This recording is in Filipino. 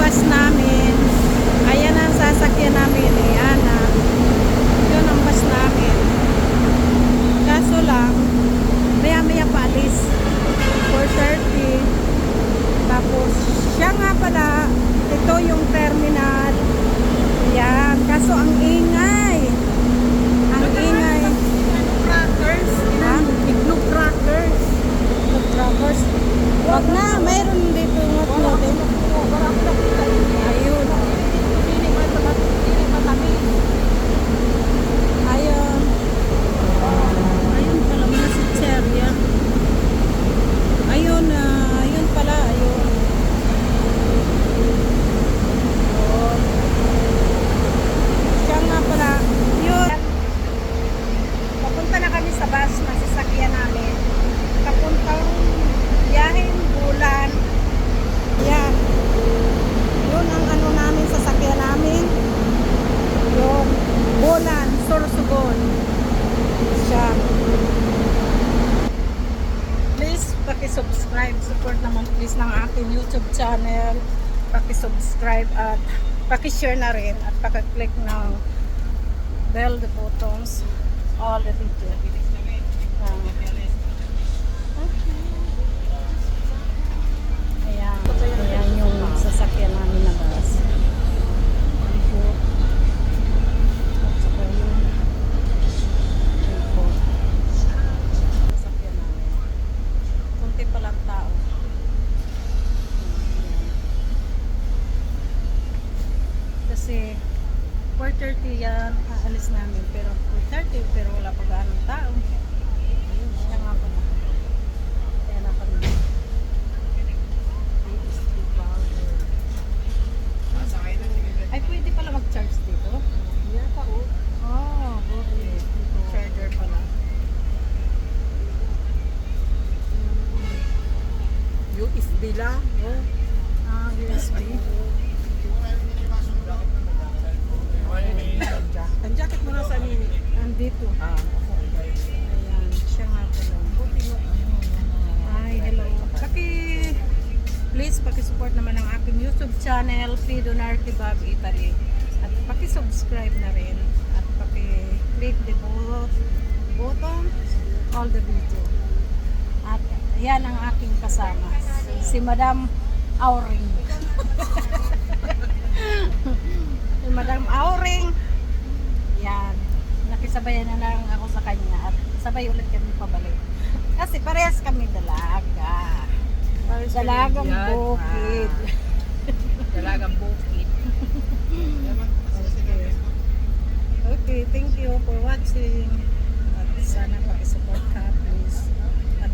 bus namin. Ayan ang sasakyan namin. Ayan na. Yun ang bus namin. Kaso lang, maya-maya pa alis. 4:30. Tapos, siya nga pala, ito yung terminal. Ayan. Kaso ang ingay. Ang ingay. Crackers. Ha? Iglog crackers. Subscribers. Wag na, mayroon dito ng natin. Ayun. Ayun. Ayun pala muna si Cheria. Ayun, ayun pala, ayun. Ayun. Siya nga pala. Yun. Papunta na kami sa bus na sasakyan namin. Papuntang biyaheng Bulan. Yan. Yun ang ano namin, sasakyan namin. Yung Bulan, Sorsogon. Siya. Please, paki-subscribe. Support naman please ng aking YouTube channel. Paki-subscribe at paki-share na rin. At paki-click ng bell the buttons. All the video. Ayan. Ayan yung sasakyan namin na bus. At saka yung airport. Sasakyan namin. Kunti pa lang tao. Ayan. Kasi 4:30 yan aalis namin, pero 4:30 pero wala pa gaanong tao. Ayun, siya nga pala. Kaya na kami. Ay, pwede pala mag-charge dito? Yata o. Oh, okay. Charger pala. USB lang. Oh. Ah, USB. Ang jacket mo na sa nini. Nandito. Ah. Ayan, siya nga pala. Ay, hello. Please, paki-support naman ang aking YouTube channel, Fidonar Kebab Italy. At paki-subscribe na rin. At paki-click the button, all the video. At yan ang aking kasama. Si Madam Auring. Si Madam Auring. Yan. Nakisabayan na lang ako sa kanya. At sabay ulit kami pabalik. Kasi parehas kami dalaga. Dalagang bukid. Dalagang bukid. Okay, thank you for watching. At sana pakisupport ka, please. At